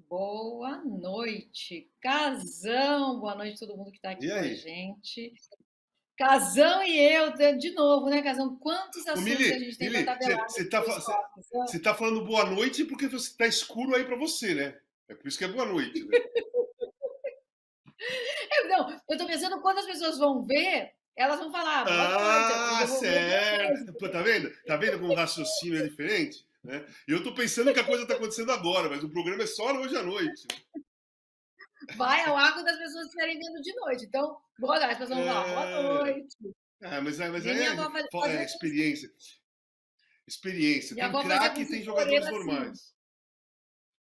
Boa noite, Casão. Boa noite a todo mundo que está aqui E com a aí? gente. Casão e eu, de novo, né, Casão? Quantos Ô, assuntos a Mili, gente tem para Mili, tabelar nesse bate-papo, Casão? você tá falando boa noite porque você tá escuro aí para você, né? É por isso que é boa noite, né? Não, eu estou pensando quando as pessoas vão ver, elas vão falar boa noite, elas vão Ah, devolver boa certo. noite. Pô, tá vendo? Tá vendo como o raciocínio é diferente? Né? Eu tô pensando que a coisa tá acontecendo agora, mas o programa é só hoje à noite. Vai ao ar quando as pessoas estiverem vendo de noite. Então, boa noite, as pessoas vão falar boa É... noite. mas Nem aí minha avó é fazia isso. experiência. Experiência. Minha Tem avó fazia com craque o e tem Cid jogadores Moreira assim. normais.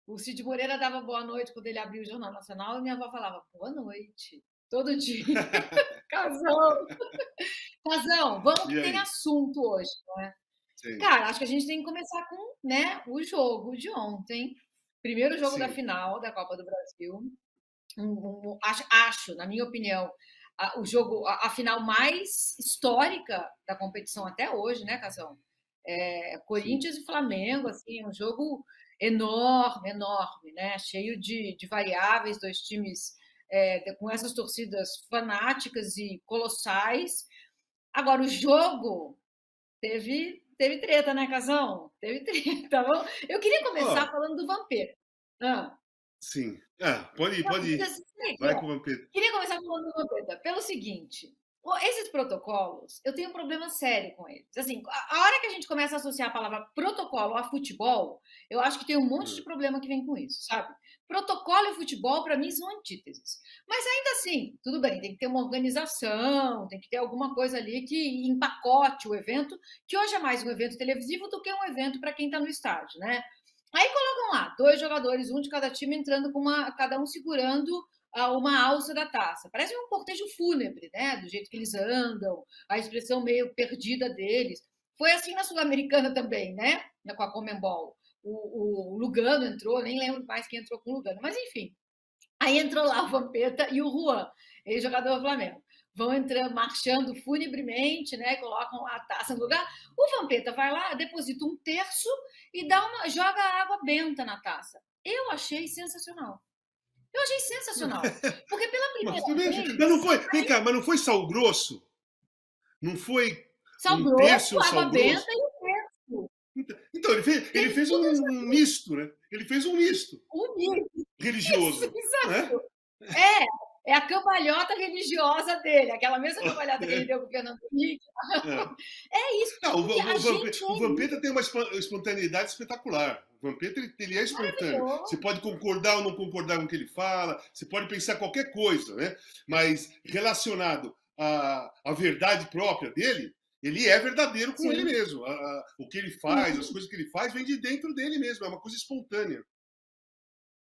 O Cid Moreira dava boa noite quando ele abria o Jornal Nacional e minha avó falava boa noite, todo dia. Casão! Casão, vamos que E tem aí? assunto hoje, né? Sim, Cara, acho que a gente tem que começar com, né, o jogo de ontem. Primeiro jogo da sim, final da Copa do Brasil. Acho, na minha opinião, o jogo, a final mais histórica da competição até hoje, né, Casão? sim. Corinthians e Flamengo, assim, um jogo enorme, enorme, né? Cheio de variáveis, dois times com essas torcidas fanáticas e colossais. Agora, o jogo teve treta, né, Casão? Teve treta. Eu queria começar Ó, falando do Vampeta. Ah, sim. Ah, pode ir, pode ir. aqui, Vai ó. com o Vampeta. Queria começar falando do Vampeta pelo seguinte: esses protocolos, eu tenho um problema sério com eles. Assim, a hora que a gente começa a associar a palavra protocolo a futebol, eu acho que tem um monte de Hum. problema que vem com isso, sabe? Protocolo e futebol, para mim, são antíteses. Mas ainda assim, tudo bem, tem que ter uma organização, tem que ter alguma coisa ali que empacote o evento, que hoje é mais um evento televisivo do que um evento para quem está no estádio, né? Aí colocam lá, dois jogadores, um de cada time, entrando com cada um segurando uma alça da taça. Parece um cortejo fúnebre, né? Do jeito que eles andam, a expressão meio perdida deles. Foi assim na Sul-Americana também, né? Com a Comembol. O Lugano entrou, nem lembro mais quem entrou com o Lugano, mas enfim. Aí entrou lá o Vampeta e o Juan, ex-jogador do Flamengo. Vão entrando, marchando funebremente, né? Colocam a taça no lugar. O Vampeta vai lá, deposita um terço e joga água benta na taça. Eu achei sensacional. Eu achei sensacional. Porque pela Mas primeira tudo bem, mas não vez, foi, vem cá, mas não foi sal grosso? Não foi sal um terço grosso, água sal benta grosso? e o terço. Então, ele Teve fez tudo um misto, né? Ele fez um misto unido. Isso, religioso, né? exato. É a cambalhota religiosa dele, aquela mesma cambalhota que ele É, deu com o Fernando Henrique. é. É isso, Não, porque a gente O é Vampeta tem uma espontaneidade espetacular. O Vampeta, ele é espontâneo. Você maravilhoso. pode concordar ou não concordar com o que ele fala, você pode pensar qualquer coisa, né? Mas relacionado à verdade própria dele, ele é verdadeiro com ele Sim. mesmo. O que ele faz, as Sim. coisas que ele faz, vem de dentro dele mesmo. É uma coisa espontânea.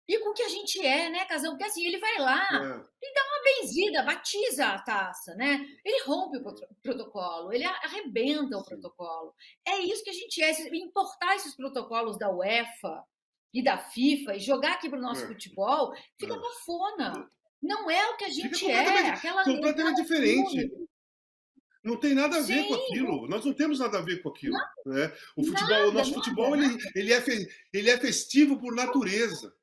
E com o que a gente é, né, Casão? Porque assim, ele vai lá É, e dá uma benzida, batiza a taça, né? Ele rompe o protocolo, ele arrebenta o sim. protocolo. É isso que a gente é. Importar esses protocolos da UEFA e da FIFA e jogar aqui para o nosso É, futebol fica é. cafona. Não é o que a Fica gente é. Aquela completamente lesada diferente. fúnebre. Não tem nada a ver com Sim, aquilo. Nós não temos nada a ver com aquilo. Né? O futebol, o nada, nosso nada, futebol, nada. ele é festivo por natureza.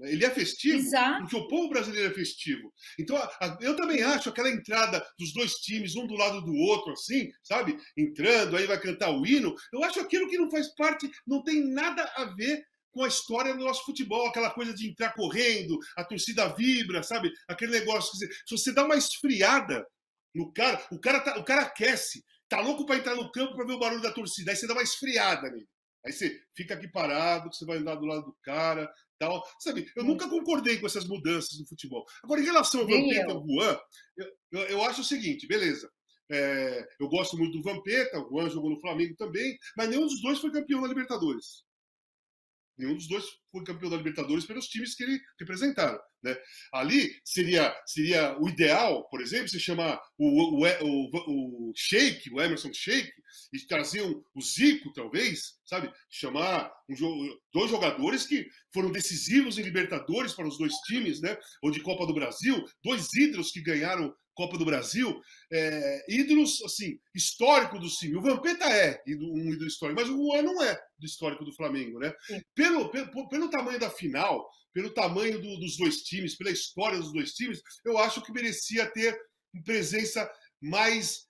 Ele é festivo Exato. porque o povo brasileiro é festivo. Então, eu também acho aquela entrada dos dois times, um do lado do outro, assim, sabe? Entrando, aí vai cantar o hino. Eu acho aquilo que não faz parte, não tem nada a ver com a história do nosso futebol, aquela coisa de entrar correndo, a torcida vibra, sabe? Aquele negócio. Se você dá uma esfriada no cara, o cara aquece, tá louco para entrar no campo para ver o barulho da torcida, aí você dá uma esfriada nele. Aí você fica aqui parado, você vai andar do lado do cara, tal. Sabe, eu nunca concordei com essas mudanças no futebol. Agora, em relação ao Nem Vampeta e eu. ao Juan, eu acho o seguinte, beleza. Eu gosto muito do Vampeta, o Juan jogou no Flamengo também, mas nenhum dos dois foi campeão da Libertadores. Nenhum dos dois foi campeão da Libertadores pelos times que ele representaram. Né? Ali seria o ideal, por exemplo, se chamar o Sheik, o Emerson Sheik, e trazer o Zico, talvez, sabe? Chamar dois jogadores que foram decisivos em Libertadores para os dois times, né? Ou de Copa do Brasil, dois ídolos que ganharam Copa do Brasil, ídolos assim, histórico do time. O Vampeta é um ídolo histórico, mas o Juan não é do histórico do Flamengo, né? Pelo tamanho da final, pelo tamanho dos dois times, pela história dos dois times, eu acho que merecia ter presença mais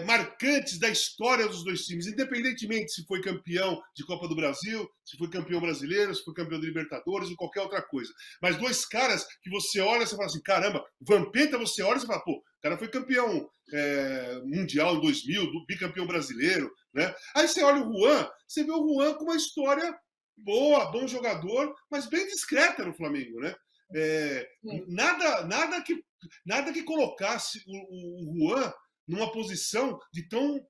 marcantes da história dos dois times, independentemente se foi campeão de Copa do Brasil, se foi campeão brasileiro, se foi campeão de Libertadores ou qualquer outra coisa. Mas dois caras que você olha e você fala assim, caramba, Vampeta, você olha e você fala, pô, o cara foi campeão mundial em 2000, bicampeão brasileiro, né? Aí você olha o Juan, você vê o Juan com uma história boa, bom jogador, mas bem discreta no Flamengo, né? Nada que colocasse o Juan numa posição de tanta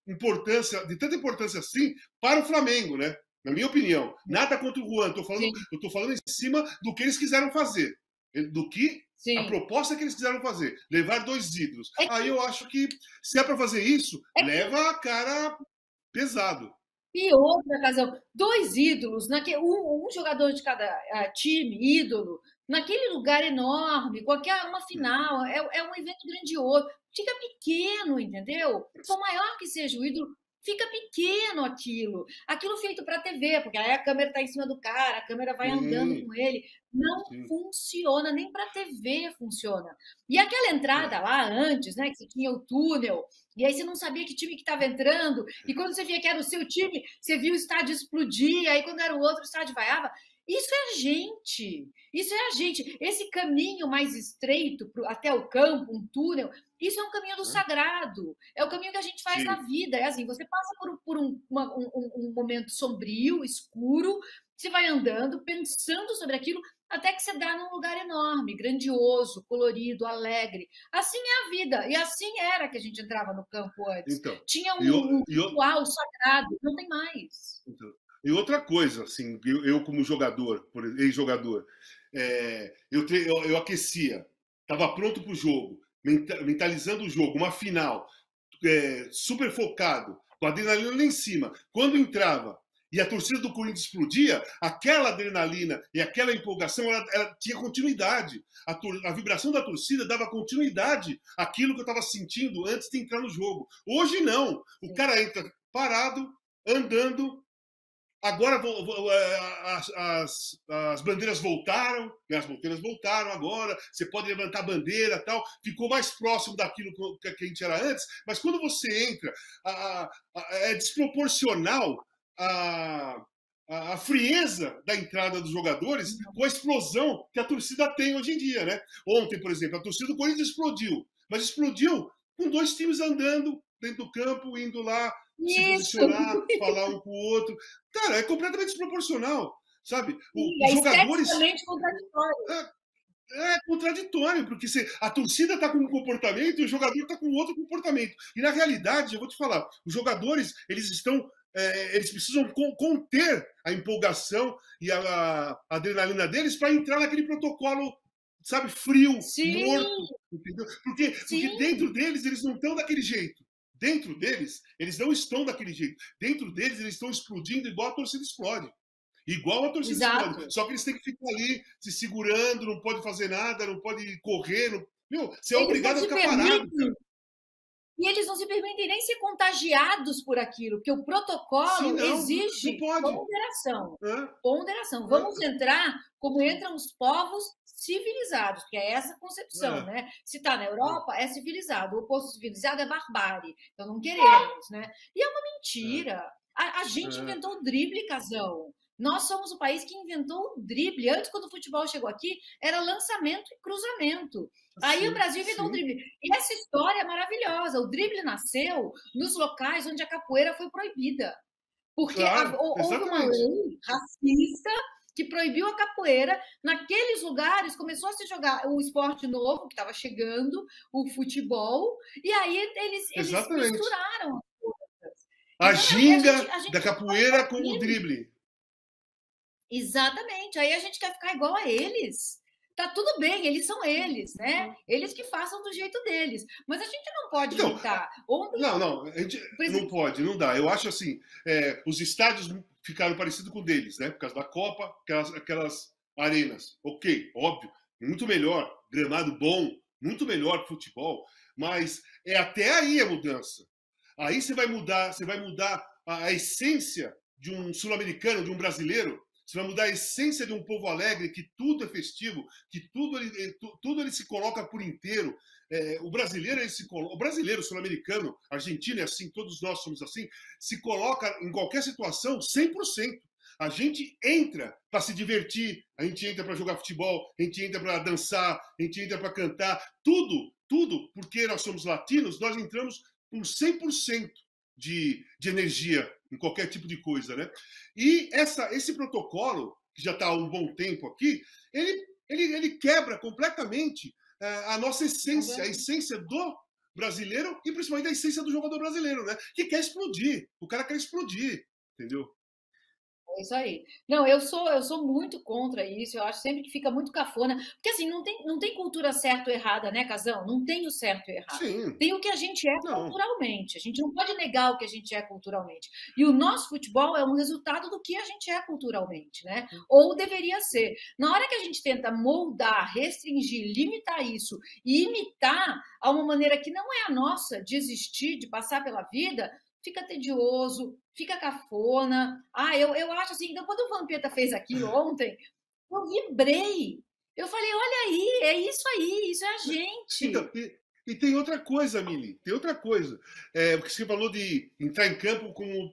importância assim para o Flamengo, né? Na minha opinião. Nada contra o Juan. Eu tô falando em cima do que eles quiseram fazer. A proposta que eles quiseram fazer. Levar dois ídolos. Aí eu acho que, se é para fazer isso, leva a cara pesado. E outra razão, dois ídolos, um jogador de cada time, ídolo, naquele lugar enorme, qualquer uma final, é um evento grandioso. Fica pequeno, entendeu? Por maior que seja o ídolo, fica pequeno aquilo. Aquilo feito para a TV, porque aí a câmera está em cima do cara, a câmera vai andando com ele. Não funciona, nem para a TV funciona. E aquela entrada lá antes, né, que você tinha o túnel, e aí você não sabia que time que estava entrando, e quando você via que era o seu time, você via o estádio explodir, aí quando era o outro, o estádio vaiava. Isso é a gente. Isso é a gente. Esse caminho mais estreito até o campo, um túnel, isso é um caminho do sagrado. É o caminho que a gente faz na vida. É assim, você passa por um momento sombrio, escuro, você vai andando, pensando sobre aquilo, até que você dá num lugar enorme, grandioso, colorido, alegre. Assim é a vida. E assim era que a gente entrava no campo antes. Então, tinha um ritual sagrado, não tem mais. Então, e outra coisa, assim, eu como jogador, ex-jogador, eu aquecia, estava pronto para o jogo, mentalizando o jogo, uma final, super focado, com a adrenalina lá em cima. Quando entrava e a torcida do Corinthians explodia, aquela adrenalina e aquela empolgação, ela tinha continuidade. A vibração da torcida dava continuidade àquilo que eu estava sentindo antes de entrar no jogo. Hoje não. O cara entra parado, andando. Agora as bandeiras voltaram, né? As bandeiras voltaram agora, você pode levantar a bandeira e tal, ficou mais próximo daquilo que a gente era antes, mas quando você entra, é desproporcional a frieza da entrada dos jogadores com a explosão que a torcida tem hoje em dia, né? Ontem, por exemplo, a torcida do Corinthians explodiu, mas explodiu com dois times andando dentro do campo, indo lá, se posicionar, falar um com o outro. Cara, é completamente desproporcional, sabe? Os jogadores... contraditório. É contraditório, porque a torcida está com um comportamento e o jogador está com outro comportamento. E, na realidade, eu vou te falar, os jogadores, eles precisam conter a empolgação e a adrenalina deles para entrar naquele protocolo, sabe, frio, morto. Entendeu? Porque dentro deles, eles não estão daquele jeito. Dentro deles, eles não estão daquele jeito. Dentro deles, eles estão explodindo igual a torcida explode. Igual a torcida explode. Só que eles têm que ficar ali se segurando, não pode fazer nada, não pode correr. Você é obrigado a ficar parado. Cara. E eles não se permitem nem ser contagiados por aquilo, porque o protocolo exige ponderação. Ponderação. Vamos entrar como entram os povos civilizados, que é essa concepção, né? Se está na Europa, é civilizado. O oposto civilizado é barbárie. Então não queremos, né? E é uma mentira. A gente inventou o drible, Casão. Nós somos o país que inventou o drible. Antes, quando o futebol chegou aqui, era lançamento e cruzamento. Aí o Brasil inventou o drible. E essa história é maravilhosa. O drible nasceu nos locais onde a capoeira foi proibida. Porque houve uma lei racista que proibiu a capoeira. Naqueles lugares começou a se jogar o esporte novo, que estava chegando, o futebol, e aí eles misturaram as coisas. A ginga da capoeira com o drible. Exatamente. Aí a gente quer ficar igual a eles. Tá tudo bem, eles são eles, né? Eles que façam do jeito deles. Mas a gente não pode juntar. Não, a gente não pode, não dá. Eu acho assim, os estádios ficaram parecidos com o deles, né? Por causa da Copa, aquelas arenas. Ok, óbvio, muito melhor, gramado bom, muito melhor para o futebol, mas é até aí a mudança. Aí você vai mudar a essência de um sul-americano, de um brasileiro. Você vai mudar a essência de um povo alegre, que tudo é festivo, que tudo ele se coloca por inteiro. O brasileiro, o brasileiro, sul-americano, argentino é assim, todos nós somos assim, se coloca em qualquer situação 100%. A gente entra para se divertir, a gente entra para jogar futebol, a gente entra para dançar, a gente entra para cantar, tudo, porque nós somos latinos, nós entramos com 100% de energia em qualquer tipo de coisa, né? E esse protocolo, que já está há um bom tempo aqui, ele quebra completamente a nossa essência, a essência do brasileiro e principalmente a essência do jogador brasileiro, né? Que quer explodir, o cara quer explodir, entendeu? É isso aí. Não, eu sou muito contra isso, eu acho sempre que fica muito cafona, porque assim, não tem cultura certa ou errada, né, Casão? Não tem o certo e o errado. Sim. Tem o que a gente é Não. culturalmente. A gente não pode negar o que a gente é culturalmente. E o nosso futebol é um resultado do que a gente é culturalmente, né? Ou deveria ser. Na hora que a gente tenta moldar, restringir, limitar isso e imitar a uma maneira que não é a nossa de existir, de passar pela vida, fica tedioso, fica cafona. Eu acho assim, então quando o Vampeta fez aquilo ontem, eu vibrei. Eu falei, olha aí, isso é a Então, gente. e tem outra coisa, Mili, tem outra coisa. Porque você falou de entrar em campo como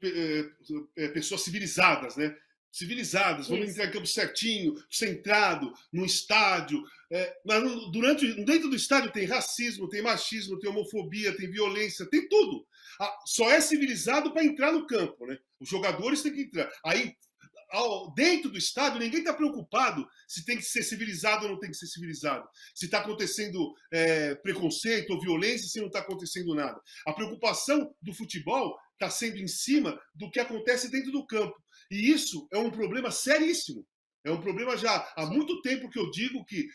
pessoas civilizadas, né? Civilizadas, vamos Isso. entrar em campo certinho, centrado, no estádio. Mas dentro do estádio tem racismo, tem machismo, tem homofobia, tem violência, tem tudo. Só é civilizado para entrar no campo, né? Os jogadores têm que entrar. Aí, dentro do estádio, ninguém está preocupado se tem que ser civilizado ou não tem que ser civilizado. Se está acontecendo preconceito ou violência, se não está acontecendo nada. A preocupação do futebol está sendo em cima do que acontece dentro do campo. E isso é um problema seríssimo. É um problema já há muito tempo que eu digo que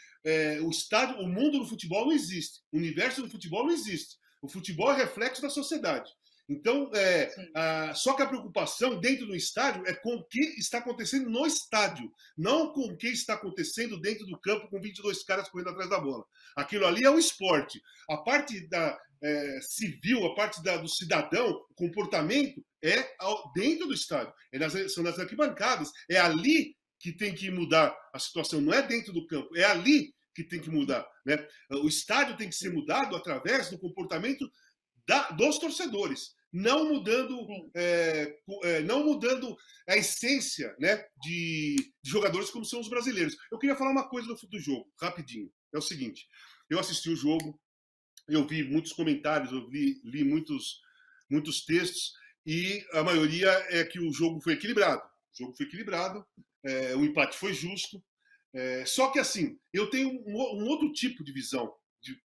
o mundo do futebol não existe. O universo do futebol não existe. O futebol é reflexo da sociedade. Então, só que a preocupação dentro do estádio é com o que está acontecendo no estádio, não com o que está acontecendo dentro do campo com 22 caras correndo atrás da bola. Aquilo ali é um esporte. A parte civil, a parte do cidadão, o comportamento é dentro do estádio, são nas arquibancadas. É ali que tem que mudar a situação, não é dentro do campo, é ali que tem que mudar, né? O estádio tem que ser mudado através do comportamento dos torcedores, não mudando a essência, né, de jogadores como são os brasileiros. Eu queria falar uma coisa do jogo, rapidinho. É o seguinte, eu assisti o jogo, eu vi muitos comentários, eu li muitos textos, e a maioria é que o jogo foi equilibrado. O jogo foi equilibrado, o empate foi justo. Só que, assim, eu tenho um outro tipo de visão.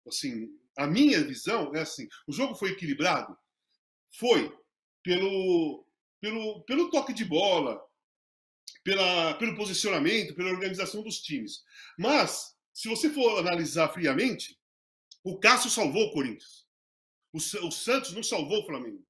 Assim, a minha visão é assim: o jogo foi equilibrado? Foi pelo toque de bola, pelo posicionamento, pela organização dos times. Mas, se você for analisar friamente, o Cássio salvou o Corinthians. O Santos não salvou o Flamengo.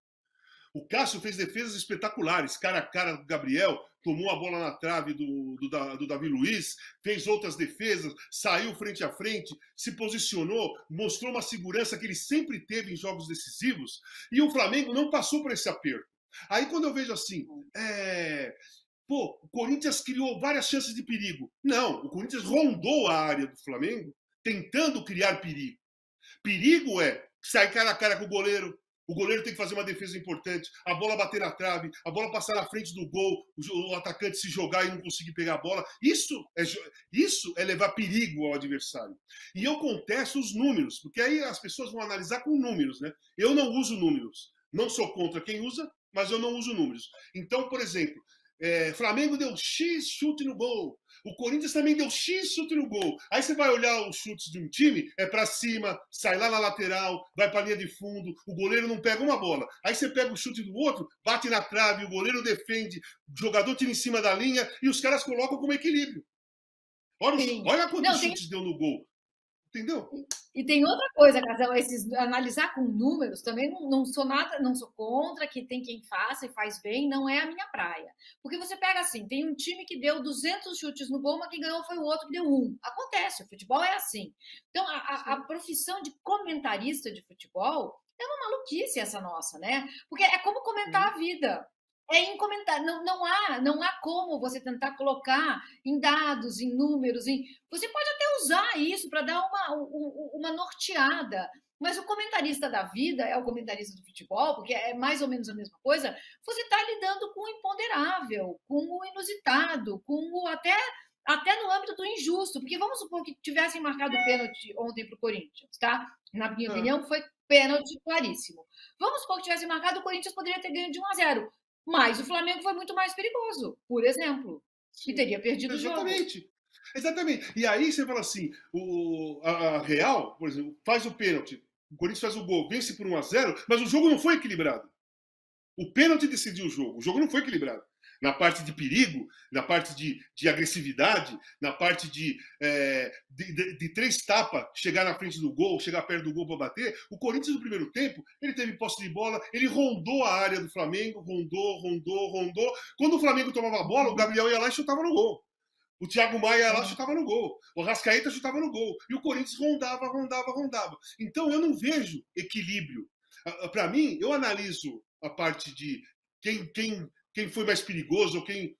O Cássio fez defesas espetaculares, cara a cara do Gabriel, tomou a bola na trave do Davi Luiz, fez outras defesas, saiu frente a frente, se posicionou, mostrou uma segurança que ele sempre teve em jogos decisivos, e o Flamengo não passou por esse aperto. Aí quando eu vejo assim, o Corinthians criou várias chances de perigo. Não, o Corinthians rondou a área do Flamengo, tentando criar perigo. Perigo é sair cara a cara com o goleiro tem que fazer uma defesa importante, a bola bater na trave, a bola passar na frente do gol, o atacante se jogar e não conseguir pegar a bola. Isso é levar perigo ao adversário. E eu contesto os números, porque aí as pessoas vão analisar com números, né? Eu não uso números. Não sou contra quem usa, mas eu não uso números. Então, por exemplo, Flamengo deu X chute no gol. O Corinthians também deu X chute no gol. Aí você vai olhar os chutes de um time, é para cima, sai lá na lateral, vai para a linha de fundo, o goleiro não pega uma bola. Aí você pega o chute do outro, bate na trave, o goleiro defende, o jogador tira em cima da linha e os caras colocam como equilíbrio. Olha quantos chutes deu no gol. entendeu? E tem outra coisa, Casal, analisar com números também não sou nada, não sou contra, que tem quem faça e faz bem, não é a minha praia. Porque você pega assim, tem um time que deu 200 chutes no gol, mas quem ganhou foi o outro que deu um. Acontece, o futebol é assim. Então, a profissão de comentarista de futebol é uma maluquice essa nossa, né? Porque é como comentar a vida. É incomentável, não há como você tentar colocar em dados, em números, você pode até usar isso para dar uma norteada, mas o comentarista da vida é o comentarista do futebol, porque é mais ou menos a mesma coisa. Você está lidando com o imponderável, com o inusitado, até no âmbito do injusto, porque vamos supor que tivessem marcado pênalti ontem para o Corinthians, tá? Na minha opinião, foi pênalti claríssimo. Vamos supor que tivessem marcado, o Corinthians poderia ter ganho de 1-0. Mas o Flamengo foi muito mais perigoso, por exemplo. E teria perdido o jogo. Exatamente. Exatamente. E aí você fala assim, a Real, por exemplo, faz o pênalti, o Corinthians faz o gol, vence por 1-0, mas o jogo não foi equilibrado. O pênalti decidiu o jogo não foi equilibrado. Na parte de perigo, na parte de agressividade, na parte de três tapas, chegar na frente do gol, chegar perto do gol para bater. O Corinthians, no primeiro tempo, ele teve posse de bola, ele rondou a área do Flamengo, rondou. Quando o Flamengo tomava a bola, o Gabriel ia lá e chutava no gol. O Thiago Maia ia lá e chutava no gol. O Arrascaeta chutava no gol. E o Corinthians rondava. Então eu não vejo equilíbrio. Para mim, eu analiso a parte de quem foi mais perigoso ou quem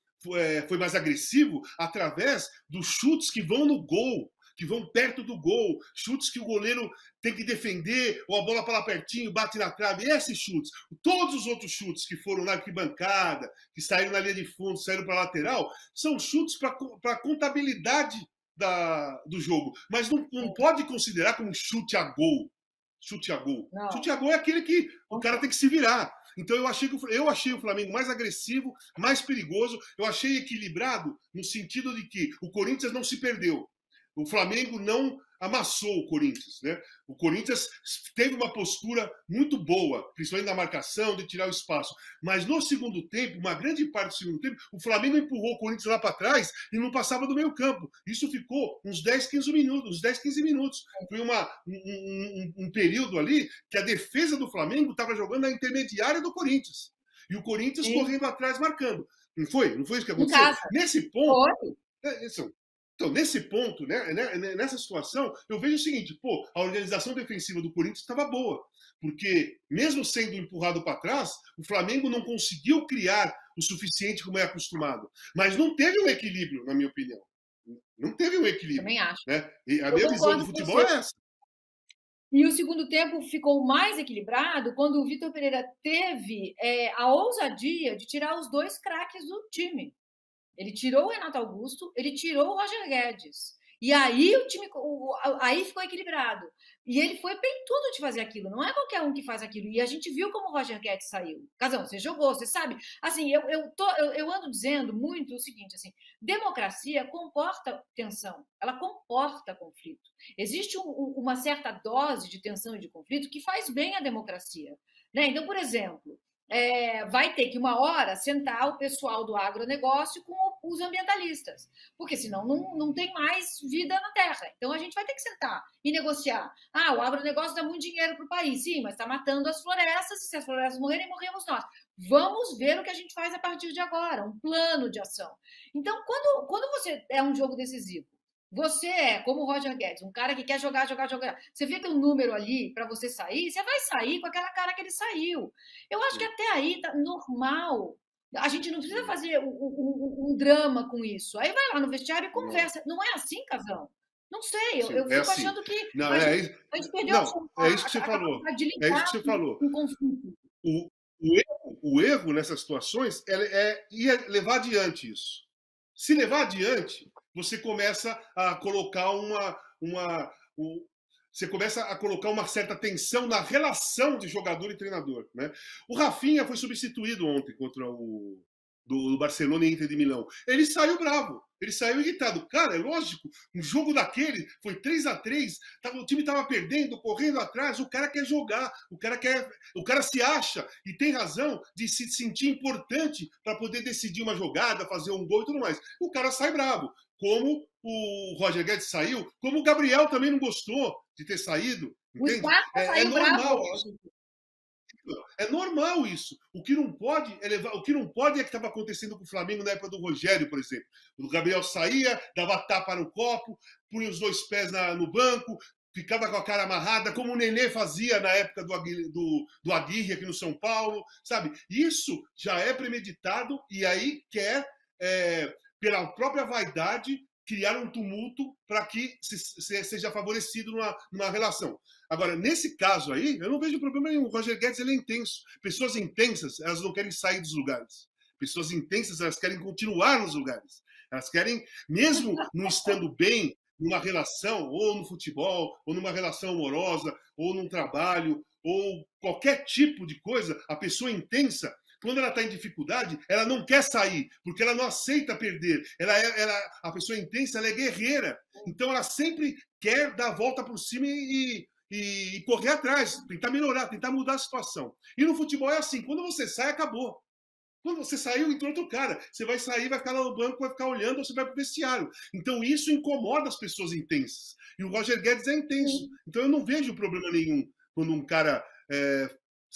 foi mais agressivo através dos chutes que vão no gol, que vão perto do gol, chutes que o goleiro tem que defender, ou a bola para lá pertinho, bate na trave, esses chutes. Todos os outros chutes que foram na arquibancada, que saíram na linha de fundo, saíram para a lateral, são chutes para a contabilidade do jogo, mas não pode considerar como chute a gol. Chute a gol. Não. Chute a gol é aquele que o cara tem que se virar. Então eu achei o Flamengo mais agressivo, mais perigoso. Eu achei equilibrado no sentido de que o Corinthians não se perdeu. O Flamengo não amassou o Corinthians, né? O Corinthians teve uma postura muito boa, principalmente na marcação, de tirar o espaço. Mas no segundo tempo, uma grande parte do segundo tempo, o Flamengo empurrou o Corinthians lá para trás e não passava do meio campo. Isso ficou uns 10, 15 minutos. Foi um período ali que a defesa do Flamengo estava jogando na intermediária do Corinthians. E o Corinthians correndo atrás, marcando. Não foi? Não foi isso que aconteceu? Nesse ponto... Então, nesse ponto, né, nessa situação, eu vejo o seguinte, a organização defensiva do Corinthians estava boa, porque mesmo sendo empurrado para trás, o Flamengo não conseguiu criar o suficiente como é acostumado. Mas não teve um equilíbrio, na minha opinião. Não teve um equilíbrio. Também acho. Né? E a minha visão do futebol é essa. E o segundo tempo ficou mais equilibrado quando o Vitor Pereira teve a ousadia de tirar os dois craques do time. Ele tirou o Renato Augusto, ele tirou o Roger Guedes. E aí o time aí ficou equilibrado. E ele foi peitudo de fazer aquilo. Não é qualquer um que faz aquilo. E a gente viu como o Roger Guedes saiu. Casão, você jogou, você sabe. Assim, eu ando dizendo muito o seguinte, assim, democracia comporta tensão, ela comporta conflito. Existe uma certa dose de tensão e de conflito que faz bem à democracia. Né? Então, por exemplo, vai ter que uma hora sentar o pessoal do agronegócio com os ambientalistas, porque senão não tem mais vida na terra. Então a gente vai ter que sentar e negociar. O agronegócio dá muito dinheiro para o país, sim, mas está matando as florestas, e se as florestas morrerem, morremos nós. Vamos ver o que a gente faz a partir de agora, um plano de ação. Então, quando você é um jogo decisivo, você é, como o Roger Guedes, um cara que quer jogar. Você vê que um número ali para você sair, você vai sair com aquela cara que ele saiu. Eu acho que até aí tá normal. A gente não precisa fazer um drama com isso. Aí vai lá no vestiário e conversa. Não é assim, Casão? Não sei, eu fico assim. achando que não, a gente perdeu é isso que você falou. É isso que você falou. Um conflito. O erro nessas situações ia levar adiante isso. Se levar adiante, você começa a colocar uma certa tensão na relação de jogador e treinador. Né? O Rafinha foi substituído ontem contra o do Barcelona e Inter de Milão. Ele saiu bravo, ele saiu irritado. Cara, é lógico, um jogo daquele foi 3-3, o time estava perdendo, correndo atrás, o cara quer jogar, o cara se acha e tem razão de se sentir importante para poder decidir uma jogada, fazer um gol e tudo mais. O cara sai bravo, como o Roger Guedes saiu, como o Gabriel também não gostou de ter saído, entende? É normal isso. É normal isso. O que não pode é levar. O que não pode é que estava acontecendo com o Flamengo na época do Rogério, por exemplo. O Gabriel saía, dava tapa no copo, punha os dois pés no banco, ficava com a cara amarrada, como o Nenê fazia na época do Aguirre aqui no São Paulo, sabe? Isso já é premeditado e aí quer, pela própria vaidade, criar um tumulto para que seja favorecido numa relação. Agora, nesse caso aí, eu não vejo problema nenhum. O Roger Guedes ele é intenso. Pessoas intensas, elas não querem sair dos lugares. Pessoas intensas, elas querem continuar nos lugares. Elas querem, mesmo não estando bem numa relação, ou no futebol, ou numa relação amorosa, ou num trabalho, ou qualquer tipo de coisa, a pessoa intensa, quando ela está em dificuldade, ela não quer sair, porque ela não aceita perder. A pessoa intensa, ela é guerreira. Então, ela sempre quer dar a volta por cima e correr atrás, tentar melhorar, tentar mudar a situação. E no futebol é assim, quando você sai, acabou. Quando você saiu, entrou outro cara. Você vai sair, vai ficar lá no banco, vai ficar olhando, ou você vai para o vestiário. Então, isso incomoda as pessoas intensas. E o Roger Guedes é intenso. Então, eu não vejo problema nenhum quando um cara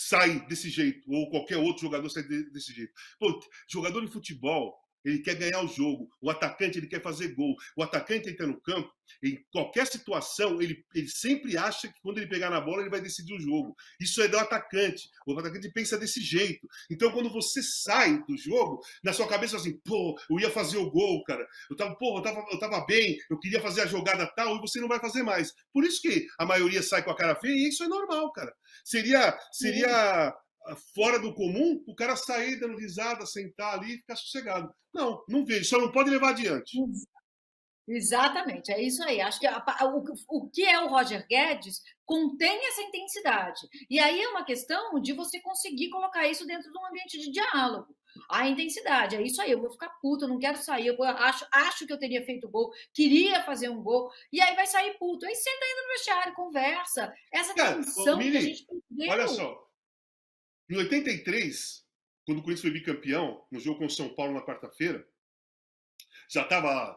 sai desse jeito, ou qualquer outro jogador sai desse jeito. Pô, jogador de futebol, ele quer ganhar o jogo. O atacante, ele quer fazer gol. O atacante entra no campo, em qualquer situação, ele sempre acha que quando ele pegar na bola, ele vai decidir o jogo. Isso é do atacante. O atacante pensa desse jeito. Então, quando você sai do jogo, na sua cabeça assim, pô, eu ia fazer o gol, cara. Eu tava bem, eu queria fazer a jogada tal, e você não vai fazer mais. Por isso que a maioria sai com a cara feia, e isso é normal, cara. Seria fora do comum o cara sair dando risada, sentar ali e ficar sossegado. Não vejo, só não pode levar adiante. Exatamente, é isso aí. Acho que o que é o Roger Guedes contém essa intensidade. E aí é uma questão de você conseguir colocar isso dentro de um ambiente de diálogo. A intensidade, é isso aí, eu vou ficar puta, eu não quero sair, eu acho que eu teria feito gol, queria fazer um gol, e aí vai sair puto. Aí senta ainda no vestiário, conversa. Essa tensão Mili, que a gente perdeu. Olha só, em 83, quando o Corinthians foi bicampeão, no jogo com o São Paulo na quarta-feira, já estava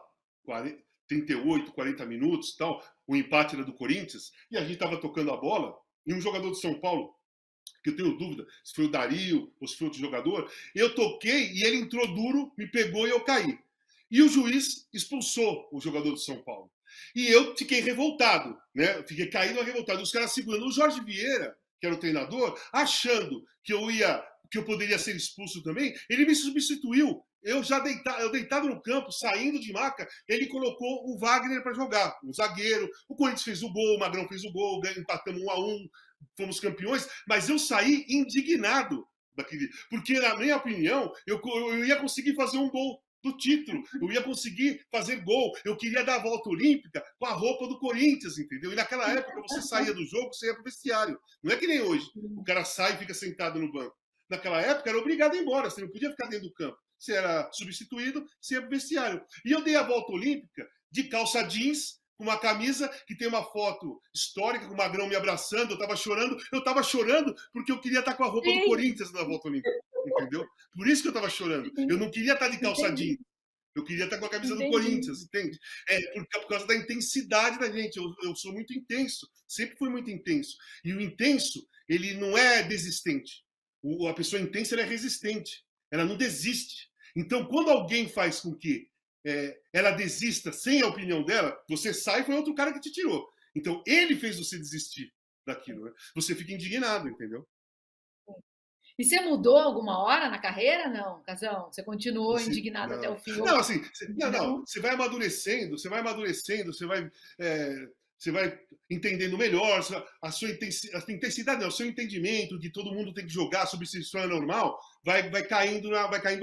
38, 40 minutos e tal, o empate era do Corinthians, e a gente estava tocando a bola, e um jogador de São Paulo, que eu tenho dúvida se foi o Dario ou se foi outro jogador, eu toquei e ele entrou duro, me pegou e eu caí. E o juiz expulsou o jogador de São Paulo. E eu fiquei revoltado, né? Fiquei caído revoltado. Os caras segurando. O Jorge Vieira, que era o treinador, achando que eu poderia ser expulso também, ele me substituiu. Eu deitado no campo, saindo de maca, ele colocou o Wagner para jogar, o zagueiro. O Corinthians fez o gol, o Magrão fez o gol, empatamos 1-1, fomos campeões, mas eu saí indignado daquele, porque, na minha opinião, eu ia conseguir fazer um gol do título, eu ia conseguir fazer gol, eu queria dar a volta olímpica com a roupa do Corinthians, entendeu? E naquela época você saía do jogo, você ia pro vestiário. Não é que nem hoje, o cara sai e fica sentado no banco. Naquela época era obrigado a ir embora, você não podia ficar dentro do campo. Você era substituído, você ia pro vestiário. E eu dei a volta olímpica de calça jeans, com uma camisa que tem uma foto histórica, com o Magrão me abraçando, eu estava chorando porque eu queria estar com a roupa do Corinthians na volta olímpica, entendeu? Por isso que eu estava chorando. Eu não queria estar de calça jeans, eu queria estar com a camisa do Corinthians, entende? Por causa da intensidade da gente, eu sou muito intenso, sempre fui muito intenso. E o intenso, ele não é desistente. A pessoa intensa, ela é resistente, ela não desiste. Então, quando alguém faz com que ela desista sem a opinião dela, você sai e foi outro cara que te tirou. Então, ele fez você desistir daquilo. Né? Você fica indignado, entendeu? E você mudou alguma hora na carreira? Não, Casão? Você continuou indignado até o fim? Não, assim, você vai amadurecendo, você vai entendendo melhor, a sua intensidade, não, o seu entendimento de todo mundo tem que jogar, sobre se isso é normal, vai caindo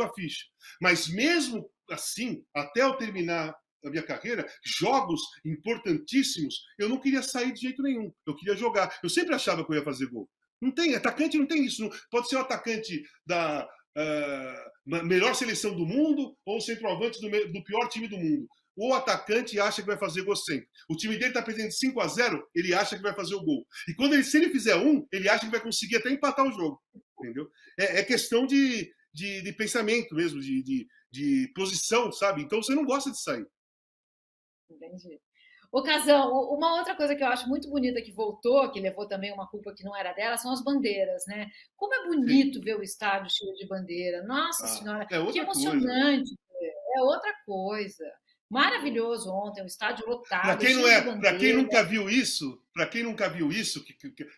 a ficha. Mas mesmo assim, até eu terminar a minha carreira, jogos importantíssimos, eu não queria sair de jeito nenhum. Eu queria jogar. Eu sempre achava que eu ia fazer gol. Não tem, atacante não tem isso. Não, pode ser o atacante melhor seleção do mundo ou o centroavante do pior time do mundo. O atacante acha que vai fazer gol sempre. O time dele está perdendo 5-0, ele acha que vai fazer o gol. E quando se ele fizer um, ele acha que vai conseguir até empatar o jogo. Entendeu? É questão de pensamento mesmo, de posição, sabe? Então você não gosta de sair. Entendi. Ô, Casão, uma outra coisa que eu acho muito bonita que voltou, que levou também uma culpa que não era dela, são as bandeiras, né? Como é bonito ver o estádio cheio de bandeira. Nossa Senhora, que emocionante. É outra coisa. Maravilhoso ontem, o estádio lotado. Para quem nunca viu isso,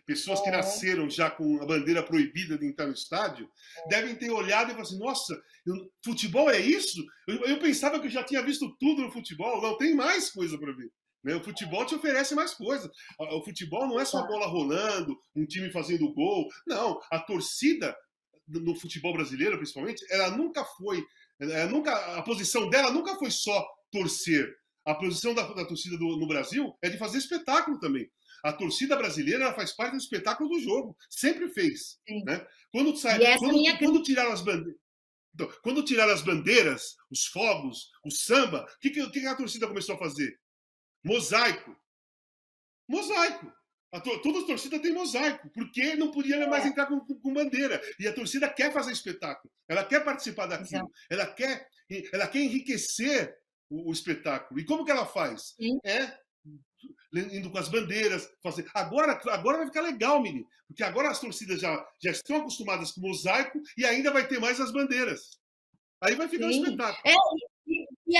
pessoas que nasceram já com a bandeira proibida de entrar no estádio, devem ter olhado e falado assim, nossa, futebol é isso? Eu pensava que eu já tinha visto tudo no futebol, não tem mais coisa para ver. Né? O futebol te oferece mais coisas. O futebol não é só a bola rolando, um time fazendo gol. Não, a torcida no futebol brasileiro, principalmente, a posição dela nunca foi só torcer. A posição da torcida no Brasil é de fazer espetáculo também. A torcida brasileira ela faz parte do espetáculo do jogo. Sempre fez. Né? Quando tiraram as bandeiras. Então, quando tiraram as bandeiras, os fogos, o samba, o que a torcida começou a fazer? Mosaico. Toda a torcida tem mosaico, porque não podia mais entrar com bandeira. E a torcida quer fazer espetáculo. Ela quer participar daquilo. Ela quer enriquecer o espetáculo. E como que ela faz? Sim. Indo com as bandeiras. Agora vai ficar legal, menino. Porque agora as torcidas já estão acostumadas com mosaico e ainda vai ter mais as bandeiras. Aí vai ficar um espetáculo. E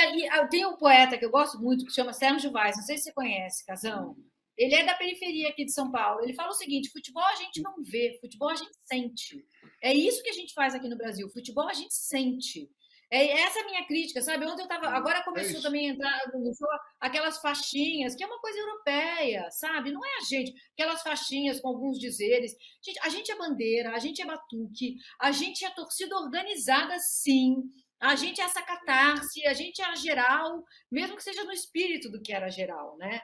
tem um poeta que eu gosto muito, que se chama Sérgio Vaz, não sei se você conhece, Casão. Ele é da periferia aqui de São Paulo. Ele fala o seguinte, futebol a gente não vê, futebol a gente sente. É isso que a gente faz aqui no Brasil, futebol a gente sente. Essa é a minha crítica, sabe? Ontem eu estava. Agora começou também a entrar no jogo aquelas faixinhas, que é uma coisa europeia, sabe? Não é a gente. Aquelas faixinhas com alguns dizeres. Gente, a gente é bandeira, a gente é batuque, a gente é torcida organizada, sim. A gente é essa catarse, a gente é a geral, mesmo que seja no espírito do que era geral, né?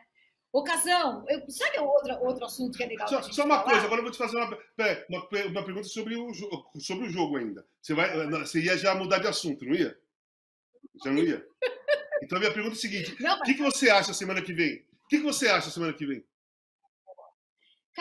Ô, Casão, sabe outro assunto que é legal? Só uma coisa, agora eu vou te fazer uma pergunta sobre o jogo ainda. Você ia já mudar de assunto, não ia? Já não ia? Então a minha pergunta é a seguinte: o que você acha semana que vem?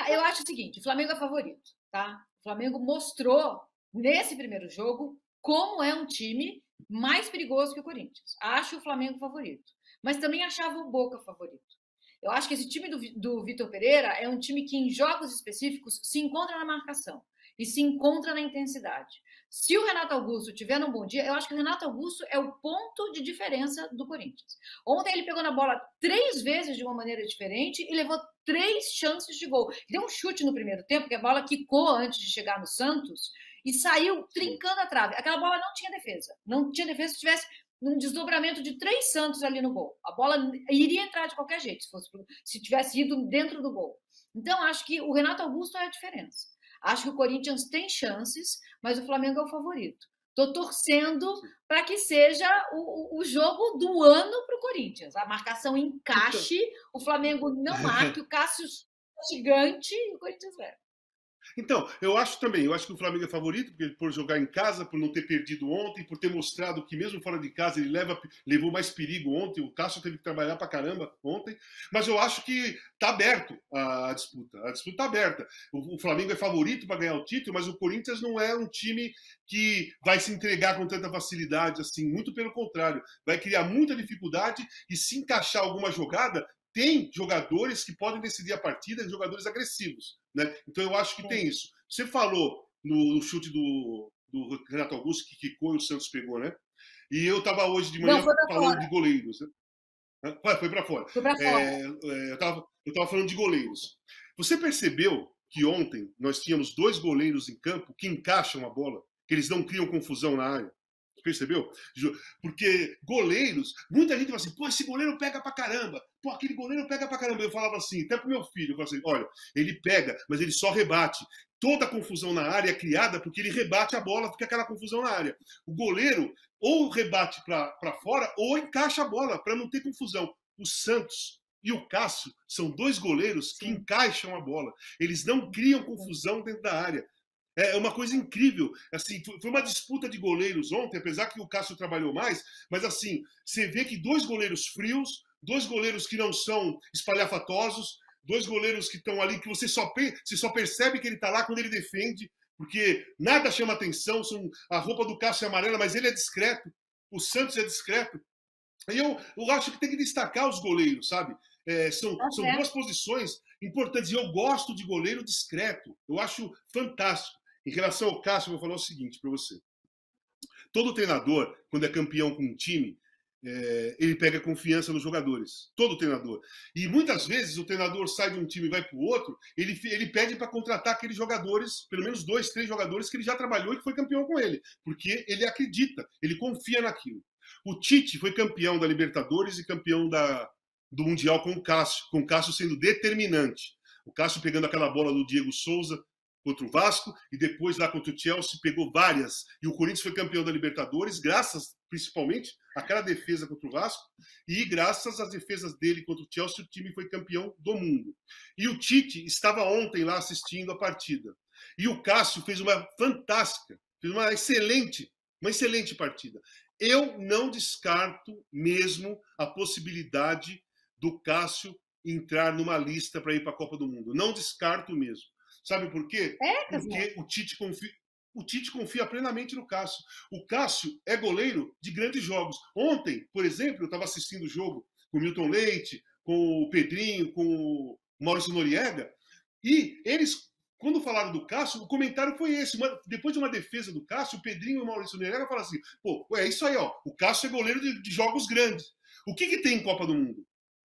Eu acho o seguinte: o Flamengo é favorito, tá? O Flamengo mostrou nesse primeiro jogo como é um time mais perigoso que o Corinthians. Acho o Flamengo favorito, mas também achava o Boca favorito. Eu acho que esse time do Vitor Pereira é um time que, em jogos específicos, se encontra na marcação e se encontra na intensidade. Se o Renato Augusto tiver num bom dia, eu acho que o Renato Augusto é o ponto de diferença do Corinthians. Ontem ele pegou na bola 3 vezes de uma maneira diferente e levou 3 chances de gol. Deu um chute no primeiro tempo, que a bola quicou antes de chegar no Santos e saiu trincando a trave. Aquela bola não tinha defesa. Não tinha defesa se tivesse num desdobramento de 3 Santos ali no gol. A bola iria entrar de qualquer jeito, se tivesse ido dentro do gol. Então, acho que o Renato Augusto é a diferença. Acho que o Corinthians tem chances, mas o Flamengo é o favorito. Estou torcendo para que seja o jogo do ano para o Corinthians. A marcação encaixe, o Flamengo não marque, o Cássio é gigante e o Corinthians leva. Então, eu acho que o Flamengo é favorito, porque por jogar em casa, por não ter perdido ontem, por ter mostrado que mesmo fora de casa ele levou mais perigo ontem, o Cássio teve que trabalhar pra caramba ontem, mas eu acho que tá aberto a disputa tá aberta. O Flamengo é favorito para ganhar o título, mas o Corinthians não é um time que vai se entregar com tanta facilidade assim, muito pelo contrário, vai criar muita dificuldade e se encaixar alguma jogada, tem jogadores que podem decidir a partida, jogadores agressivos. Né? Então eu acho que tem isso. Você falou no chute do Renato Augusto, que quicou e o Santos pegou, né? E eu estava hoje de manhã falando de goleiros. Né? Foi para fora. Eu estava falando de goleiros. Você percebeu que ontem nós tínhamos 2 goleiros em campo que encaixam a bola, que eles não criam confusão na área? Percebeu? Porque goleiros, muita gente fala assim, pô, esse goleiro pega pra caramba, pô, aquele goleiro pega pra caramba. Eu falava assim, até pro meu filho, eu falava assim, olha, ele pega, mas ele só rebate. Toda a confusão na área é criada porque ele rebate a bola, fica aquela confusão na área. O goleiro ou rebate pra fora ou encaixa a bola para não ter confusão. O Santos e o Cássio são 2 goleiros que encaixam a bola. Eles não criam confusão dentro da área. É uma coisa incrível. Assim, foi uma disputa de goleiros ontem, apesar que o Cássio trabalhou mais, mas assim, você vê que dois goleiros frios, dois goleiros que não são espalhafatosos, dois goleiros que estão ali, que você só percebe que ele está lá quando ele defende, porque nada chama atenção, a roupa do Cássio é amarela, mas ele é discreto, o Santos é discreto. E eu acho que tem que destacar os goleiros, sabe? São duas posições importantes. E eu gosto de goleiro discreto. Eu acho fantástico. Em relação ao Cássio, eu vou falar o seguinte para você. Todo treinador, quando é campeão com um time, ele pega confiança nos jogadores. Todo treinador. E muitas vezes o treinador sai de um time e vai para o outro, ele pede para contratar aqueles jogadores, pelo menos 2, 3 jogadores que ele já trabalhou e que foi campeão com ele. Porque ele acredita, ele confia naquilo. O Tite foi campeão da Libertadores e campeão do Mundial com o Cássio sendo determinante. O Cássio pegando aquela bola do Diego Souza contra o Vasco e depois lá contra o Chelsea pegou várias. E o Corinthians foi campeão da Libertadores, graças principalmente àquela defesa contra o Vasco e graças às defesas dele contra o Chelsea o time foi campeão do mundo. E o Tite estava ontem lá assistindo a partida. E o Cássio fez uma fantástica, fez uma excelente partida. Eu não descarto mesmo a possibilidade do Cássio entrar numa lista para ir para a Copa do Mundo. Não descarto mesmo. Sabe por quê? Porque o Tite confia plenamente no Cássio. O Cássio é goleiro de grandes jogos. Ontem, por exemplo, eu estava assistindo o jogo com o Milton Leite, com o Pedrinho, com o Maurício Noriega, e eles, quando falaram do Cássio, o comentário foi esse. Depois de uma defesa do Cássio, o Pedrinho e o Maurício Noriega falaram assim, pô, é isso aí, ó. O Cássio é goleiro de jogos grandes. O que tem em Copa do Mundo?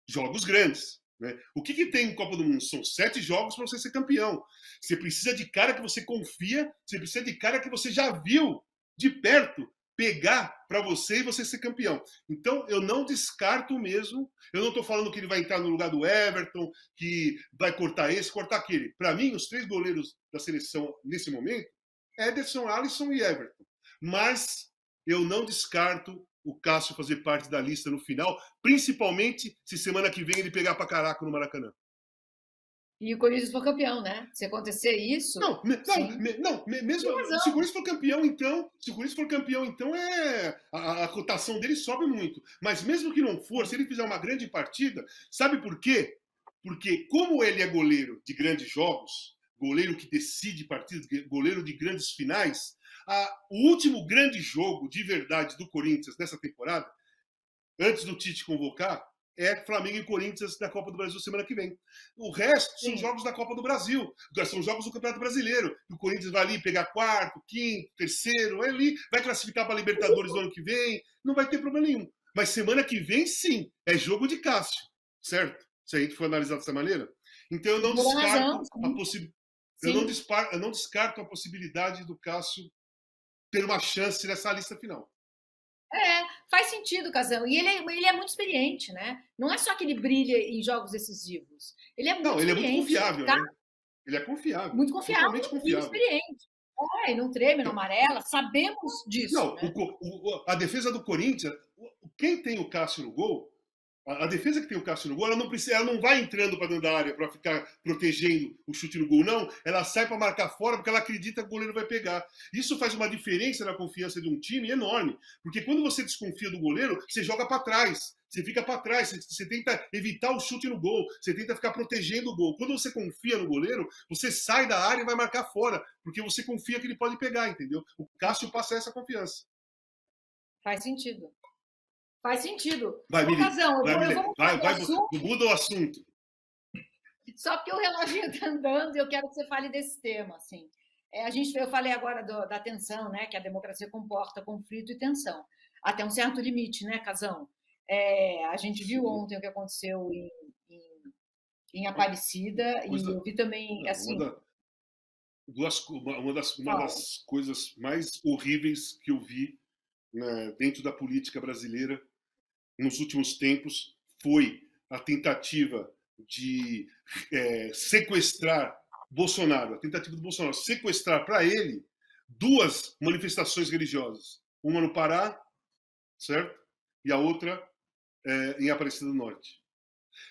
Jogos grandes. Né? O que tem em Copa do Mundo? São 7 jogos para você ser campeão. Você precisa de cara que você confia, você precisa de cara que você já viu de perto pegar para você e você ser campeão. Então, eu não descarto mesmo. Eu não estou falando que ele vai entrar no lugar do Everton, que vai cortar esse, cortar aquele. Para mim, os 3 goleiros da seleção nesse momento, Ederson, Alisson e Everton. Mas eu não descarto o Cássio fazer parte da lista no final, principalmente se semana que vem ele pegar para caraca no Maracanã. E o Corinthians for campeão, né? Se acontecer isso. Não, mesmo se o Corinthians for campeão, então. Se o Corinthians for campeão, então a cotação dele sobe muito. Mas mesmo que não for, se ele fizer uma grande partida, sabe por quê? Porque, como ele é goleiro de grandes jogos, goleiro que decide partidas, goleiro de grandes finais, o último grande jogo de verdade do Corinthians nessa temporada, antes do Tite convocar, é Flamengo e Corinthians da Copa do Brasil semana que vem. O resto são jogos da Copa do Brasil, são jogos do Campeonato Brasileiro. O Corinthians vai ali pegar quarto, quinto, terceiro, vai ali, vai classificar para a Libertadores no ano que vem, não vai ter problema nenhum. Mas semana que vem, sim, é jogo de Cássio, certo? Se a gente for analisar dessa maneira. Então eu não descarto a possibilidade. Eu não descarto a possibilidade do Cássio ter uma chance nessa lista final. Faz sentido, Casão. E ele é muito experiente, né? Não é só que ele brilha em jogos decisivos. Ele é muito experiente. Ele é muito confiável, tá? Né? Ele é confiável. Muito confiável e experiente. E não treme, não amarela. Sabemos disso. Não, né? A defesa do Corinthians, quem tem o Cássio no gol, a defesa que tem o Cássio no gol, ela não vai entrando para dentro da área para ficar protegendo o chute no gol, não. Ela sai para marcar fora porque ela acredita que o goleiro vai pegar. Isso faz uma diferença na confiança de um time enorme. Porque quando você desconfia do goleiro, você joga para trás. Você fica para trás, você tenta evitar o chute no gol, você tenta ficar protegendo o gol. Quando você confia no goleiro, você sai da área e vai marcar fora, porque você confia que ele pode pegar, entendeu? O Cássio passa essa confiança. Faz sentido. Faz sentido. Vai, Mili, vai, assunto. Muda o assunto. Só porque o relógio está andando e eu quero que você fale desse tema. Assim. Eu falei agora da tensão, né? Que a democracia comporta conflito e tensão. Até um certo limite, né, Casão? A gente viu ontem o que aconteceu em Aparecida e eu vi também, assim... Uma das coisas mais horríveis que eu vi, né, dentro da política brasileira nos últimos tempos foi a tentativa de sequestrar Bolsonaro, a tentativa do Bolsonaro sequestrar para ele 2 manifestações religiosas, uma no Pará, certo? E a outra em Aparecida do Norte.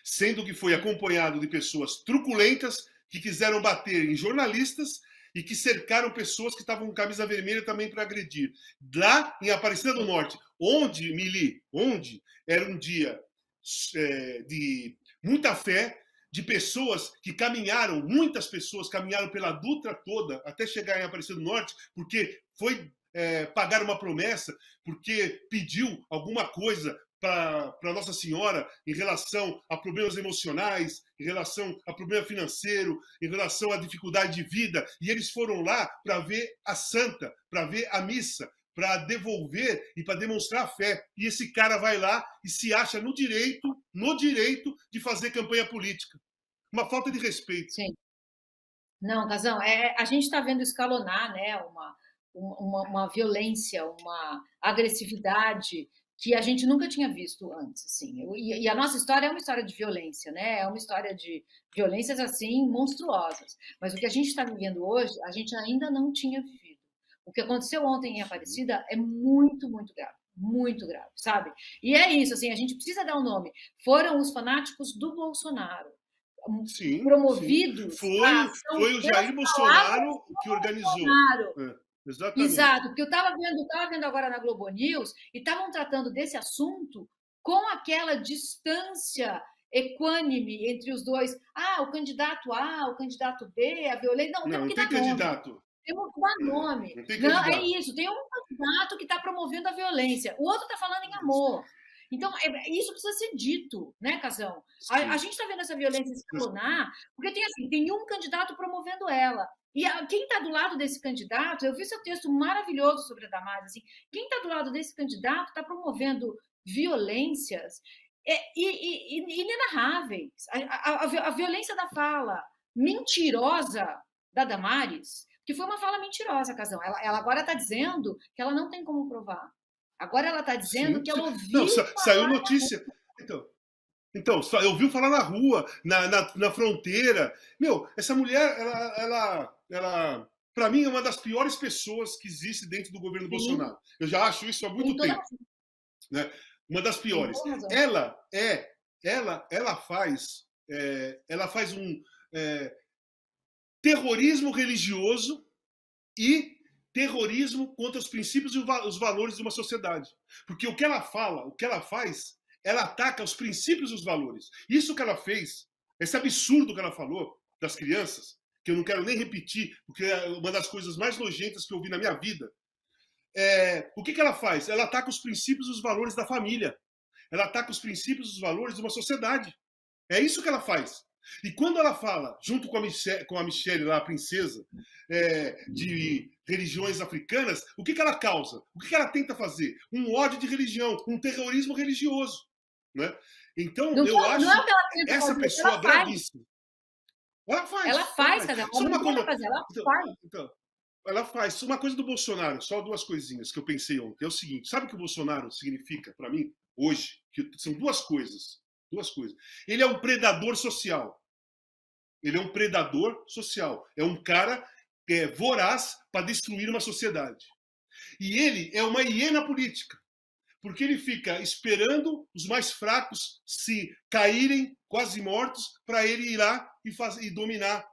Sendo que foi acompanhado de pessoas truculentas que quiseram bater em jornalistas e que cercaram pessoas que estavam com camisa vermelha também para agredir. Lá em Aparecida do Norte, onde, Mili, onde era um dia de muita fé, de pessoas que caminharam, muitas pessoas caminharam pela Dutra toda até chegar em Aparecida do Norte, porque foi pagar uma promessa, porque pediu alguma coisa para Nossa Senhora em relação a problemas emocionais, em relação a problema financeiro, em relação à dificuldade de vida. E eles foram lá para ver a santa, para ver a missa, para devolver e para demonstrar a fé. E esse cara vai lá e se acha no direito de fazer campanha política. Uma falta de respeito. Sim. Não, Casão, a gente está vendo escalonar, né, uma violência, uma agressividade que a gente nunca tinha visto antes, assim. E a nossa história é uma história de violência, né? É uma história de violências assim monstruosas. Mas o que a gente está vivendo hoje, a gente ainda não tinha vivido. O que aconteceu ontem em Aparecida é muito, muito grave, sabe? E é isso, assim, a gente precisa dar um nome. Foram os fanáticos do Bolsonaro, Sim, promovidos. sim. Foi o Jair Bolsonaro que organizou. Exatamente. Exato, porque eu estava vendo agora na Globo News e estavam tratando desse assunto com aquela distância equânime entre os dois. Ah, o candidato A, o candidato B, a violência. Não tem candidato. Temos que dar nome. Não, é isso, tem um candidato que está promovendo a violência, o outro está falando em amor. Então, isso precisa ser dito, né, Casão? A gente está vendo essa violência escalonar, porque tem um candidato promovendo ela. E quem está do lado desse candidato, eu vi seu texto maravilhoso sobre a Damares, assim, quem está do lado desse candidato está promovendo violências inenarráveis. A violência da fala mentirosa da Damares, que foi uma fala mentirosa, Casão. Ela agora está dizendo que ela não tem como provar. Agora ela está dizendo que ela ouviu. Não, saiu notícia. Então, ouviu falar na rua, na fronteira. Meu, essa mulher, ela para mim, é uma das piores pessoas que existe dentro do governo Bolsonaro. Eu já acho isso há muito tempo. Né? Uma das piores. Ela faz um terrorismo religioso e terrorismo contra os princípios e os valores de uma sociedade. Porque o que ela fala, o que ela faz, ela ataca os princípios e os valores. Isso que ela fez, esse absurdo que ela falou das crianças, que eu não quero nem repetir, porque é uma das coisas mais nojentas que eu vi na minha vida. O que ela faz? Ela ataca os princípios e os valores da família. Ela ataca os princípios e os valores de uma sociedade. É isso que ela faz. E quando ela fala, junto com a Michelle, lá, a princesa, de religiões africanas, o que ela causa? O que ela tenta fazer? Um ódio de religião, um terrorismo religioso. Né? Então, eu acho essa pessoa gravíssima. Ela faz. Ela faz. Uma coisa do Bolsonaro, só duas coisinhas que eu pensei ontem. É o seguinte, sabe o que o Bolsonaro significa para mim, hoje? Que são duas coisas. Ele é um predador social. Ele é um predador social. É um cara voraz para destruir uma sociedade. E ele é uma hiena política. Porque ele fica esperando os mais fracos se caírem, quase mortos, para ele ir lá e dominar,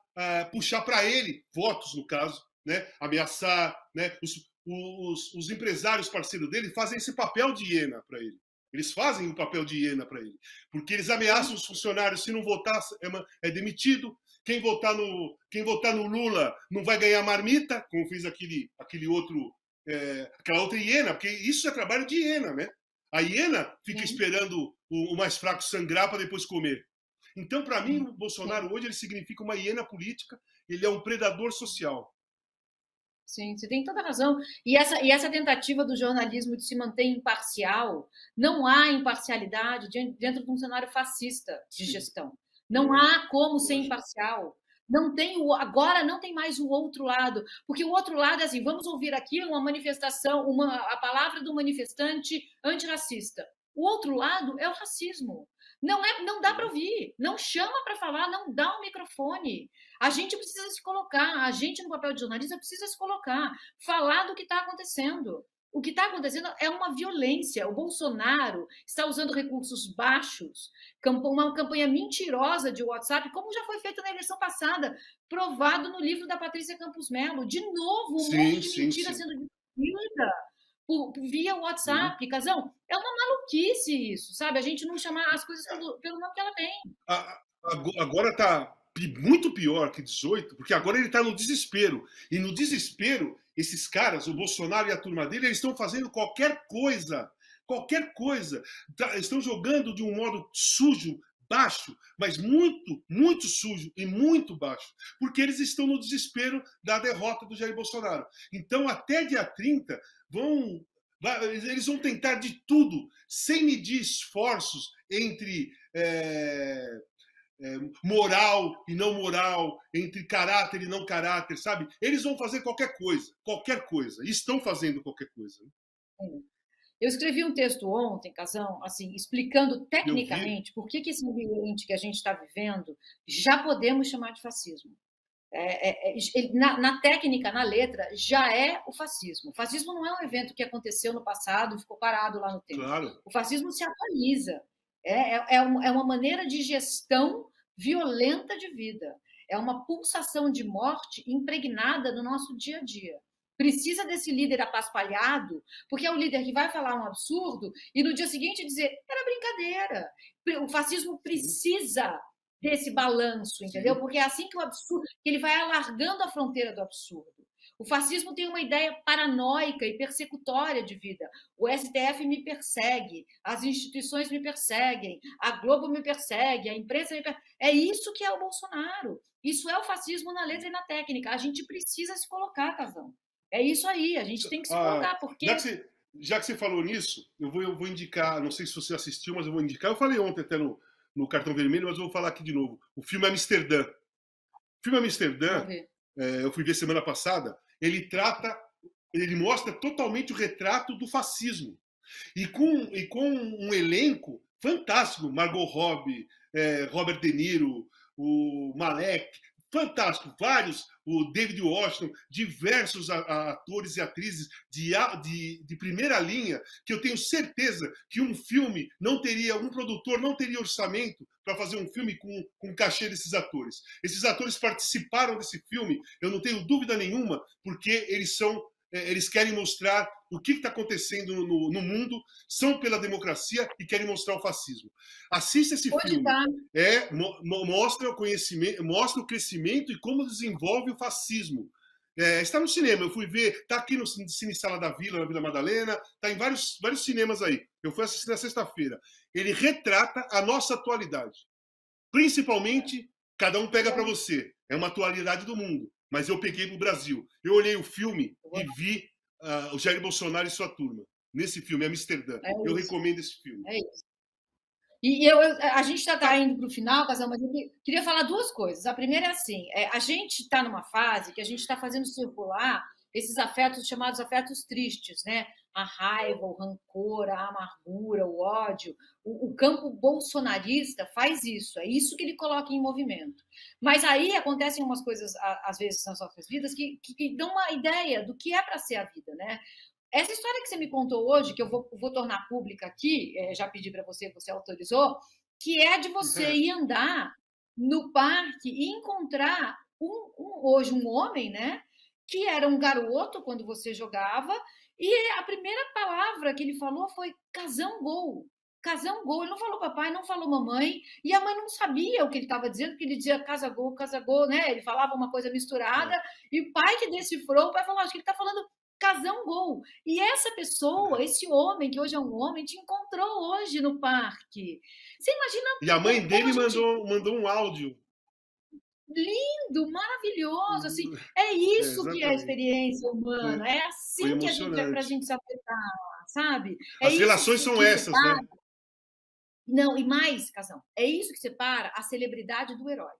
puxar para ele votos, no caso, né? Ameaçar. Né? Os empresários parceiros dele fazem esse papel de hiena para ele. Eles fazem o papel de hiena para ele. Porque eles ameaçam os funcionários, se não votar, é demitido. Quem votar no Lula não vai ganhar marmita, como fez aquele outro, aquela outra hiena, porque isso é trabalho de hiena, né? A hiena fica esperando o mais fraco sangrar para depois comer. Então, para mim, o Bolsonaro hoje ele significa uma hiena política, ele é um predador social. Sim, você tem toda a razão. E essa tentativa do jornalismo de se manter imparcial, não há imparcialidade dentro de um cenário fascista de gestão. Não há como ser imparcial. Agora não tem mais o outro lado, porque o outro lado é assim, vamos ouvir aqui uma manifestação, a palavra do manifestante antirracista. O outro lado é o racismo. Não dá para ouvir, não chama para falar, não dá o microfone. A gente precisa se colocar, a gente no papel de jornalista precisa se colocar, falar do que está acontecendo. O que está acontecendo é uma violência. O Bolsonaro está usando recursos baixos, uma campanha mentirosa de WhatsApp, como já foi feito na eleição passada, provado no livro da Patrícia Campos Melo. De novo, um monte de mentira sendo difundida via WhatsApp. Casão, é uma maluquice isso, sabe? A gente não chamar as coisas pelo nome que ela tem. Agora está muito pior que 18, porque agora ele está no desespero. E no desespero, esses caras, o Bolsonaro e a turma dele, eles estão fazendo qualquer coisa. Qualquer coisa. Estão jogando de um modo sujo, baixo, mas muito, muito sujo e muito baixo. Porque eles estão no desespero da derrota do Jair Bolsonaro. Então, até dia 30, eles vão tentar de tudo, sem medir esforços entre moral e não moral, entre caráter e não caráter, sabe? Eles vão fazer qualquer coisa, e estão fazendo qualquer coisa. Eu escrevi um texto ontem, Casão, assim, explicando tecnicamente por que esse ambiente que a gente está vivendo já podemos chamar de fascismo. Na técnica, na letra, já é o fascismo. O fascismo não é um evento que aconteceu no passado e ficou parado lá no tempo. Claro. O fascismo se atualiza. É uma maneira de gestão violenta de vida. É uma pulsação de morte impregnada no nosso dia a dia. Precisa desse líder apaspalhado, porque é o líder que vai falar um absurdo e no dia seguinte dizer, era brincadeira. O fascismo precisa desse balanço, entendeu? Sim. Porque é assim que o absurdo, que ele vai alargando a fronteira do absurdo. O fascismo tem uma ideia paranoica e persecutória de vida. O STF me persegue, as instituições me perseguem, a Globo me persegue, a imprensa me persegue. É isso que é o Bolsonaro. Isso é o fascismo na letra e na técnica. A gente precisa se colocar, Casão. É isso aí, a gente tem que se colocar, porque... Já que você falou nisso, eu vou indicar, não sei se você assistiu, mas eu vou indicar, eu falei ontem até no Cartão Vermelho, mas eu vou falar aqui de novo. O filme Amsterdã. O filme Amsterdã, eu fui ver semana passada, ele mostra totalmente o retrato do fascismo. E com um elenco fantástico, Margot Robbie, Robert De Niro, o Malek, fantástico, vários, o David Washington, diversos atores e atrizes de primeira linha, que eu tenho certeza que um produtor não teria orçamento para fazer um filme com o cachê desses atores. Esses atores participaram desse filme, eu não tenho dúvida nenhuma, porque eles querem mostrar o que está acontecendo no mundo, são pela democracia e querem mostrar o fascismo. Assista esse filme. Mostra o conhecimento, mostra o crescimento e como desenvolve o fascismo. Está no cinema, eu fui ver, está aqui no Cine Sala da Vila, na Vila Madalena, está em vários cinemas aí. Eu fui assistir na sexta-feira. Ele retrata a nossa atualidade. Principalmente, cada um pega para você. É uma atualidade do mundo. Mas eu peguei para o Brasil. Eu olhei o filme e vi o Jair Bolsonaro e sua turma. Nesse filme, Amsterdã. Eu recomendo esse filme. É isso. E a gente está indo para o final, Casal, mas eu queria falar duas coisas. A primeira é assim, a gente está numa fase que a gente está fazendo circular esses afetos chamados afetos tristes, né? A raiva, o rancor, a amargura, o ódio. O campo bolsonarista faz isso, é isso que ele coloca em movimento. Mas aí acontecem umas coisas, às vezes, nas nossas vidas que dão uma ideia do que é para ser a vida, né? Essa história que você me contou hoje, que eu vou tornar pública aqui, já pedi para você autorizou, que é de você ir andar no parque e encontrar hoje um homem, né? Que era um garoto quando você jogava, e a primeira palavra que ele falou foi casão gol. Casão gol. Ele não falou papai, não falou mamãe, e a mãe não sabia o que ele estava dizendo, porque ele dizia casa gol, né? Ele falava uma coisa misturada, e o pai que decifrou, o pai falou, acho que ele está falando casão gol. E essa pessoa, esse homem, que hoje é um homem, te encontrou hoje no parque. Você imagina... E a mãe dele mandou um áudio. Lindo, maravilhoso, assim, é isso que é a experiência humana, é assim que pra gente se afetar, sabe? As relações são essas, né? Não, e mais, Casão, é isso que separa a celebridade do herói.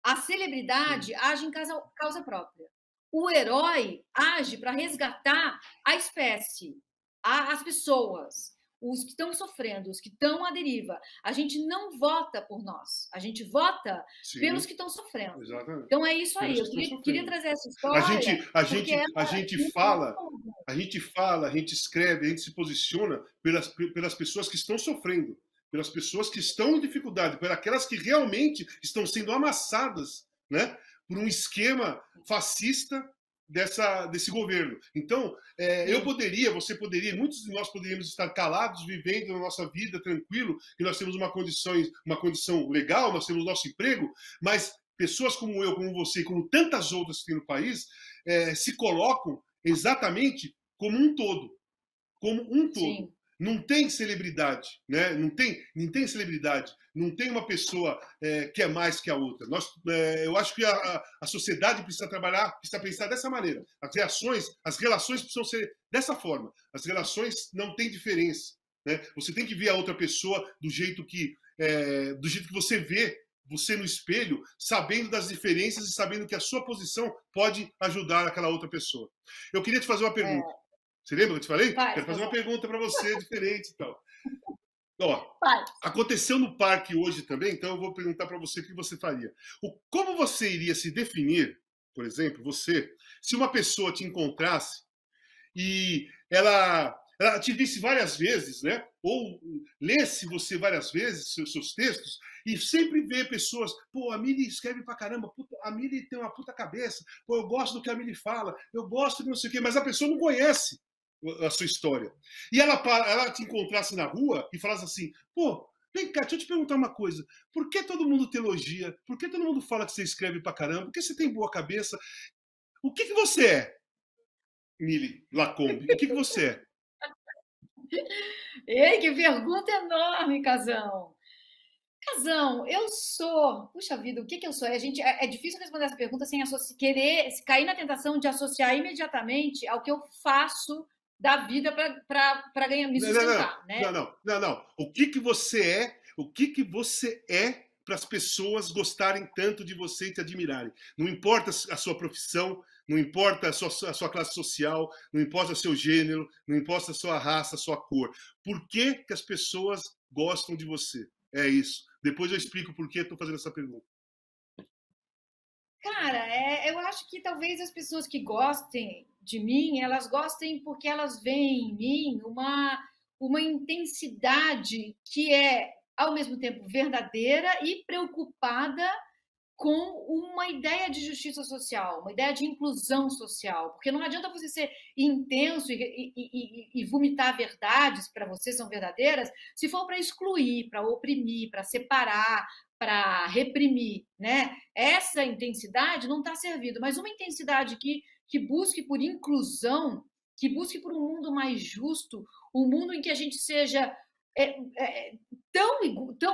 A celebridade age em causa própria. O herói age para resgatar a espécie, as pessoas. os que estão sofrendo, os que estão à deriva. A gente não vota por nós, a gente vota pelos Sim, que estão sofrendo. exatamente. Então é isso aí. Pelos Eu que estão queria sofrendo. trazer essa A história gente, a porque gente, ela a gente me fala, tocou. a gente escreve, a gente se posiciona pelas pessoas que estão sofrendo, pelas pessoas que estão em dificuldade, por aquelas que realmente estão sendo amassadas, né, por um esquema fascista desse governo. Então, você poderia, muitos de nós poderíamos estar calados, vivendo a nossa vida tranquilo, e nós temos uma condição legal, nós temos nosso emprego, mas pessoas como eu, como você, como tantas outras que tem no país, se colocam exatamente como um todo. Como um todo. Sim. Não tem celebridade, né? Não tem celebridade, não tem uma pessoa que é mais que a outra. Eu acho que a sociedade precisa trabalhar, precisa pensar dessa maneira. As relações precisam ser dessa forma. As relações não têm diferença, né? Você tem que ver a outra pessoa do jeito que você vê você no espelho, sabendo das diferenças e sabendo que a sua posição pode ajudar aquela outra pessoa. Eu queria te fazer uma pergunta. Você lembra que eu te falei? Quero fazer uma pergunta para você diferente e tal. Ó, aconteceu no parque hoje também, então eu vou perguntar para você o que você faria. Como você iria se definir, por exemplo, você, se uma pessoa te encontrasse e ela te visse várias vezes, né? Ou lesse você várias vezes seus textos e sempre vê pessoas, pô, a Mili escreve pra caramba, puta, a Mili tem uma puta cabeça, pô, eu gosto do que a Mili fala, eu gosto de não sei o quê, mas a pessoa não conhece a sua história. E ela te encontrasse na rua e falasse assim, pô, vem cá, deixa eu te perguntar uma coisa. Por que todo mundo te elogia? Por que todo mundo fala que você escreve pra caramba? Por que você tem boa cabeça? O que você é, Mili Lacombe? O que você é? Ei, que pergunta enorme, Casão. Casão, eu sou. Puxa vida, o que eu sou? É difícil responder essa pergunta sem querer cair na tentação de associar imediatamente ao que eu faço da vida para ganhar, me sustentar, né? Não. O que você é? O que você é para as pessoas gostarem tanto de você e te admirarem? Não importa a sua profissão, não importa a sua classe social, não importa o seu gênero, não importa a sua raça, a sua cor. Por que as pessoas gostam de você? É isso. Depois eu explico por que estou fazendo essa pergunta. Cara, eu acho que talvez as pessoas que gostem de mim, elas gostem porque elas veem em mim uma intensidade que é, ao mesmo tempo, verdadeira e preocupada com uma ideia de justiça social, uma ideia de inclusão social, porque não adianta você ser intenso e vomitar verdades para você são verdadeiras, se for para excluir, para oprimir, para separar, para reprimir, né? Essa intensidade não está servindo, mas uma intensidade que busque por inclusão, que busque por um mundo mais justo, um mundo em que a gente seja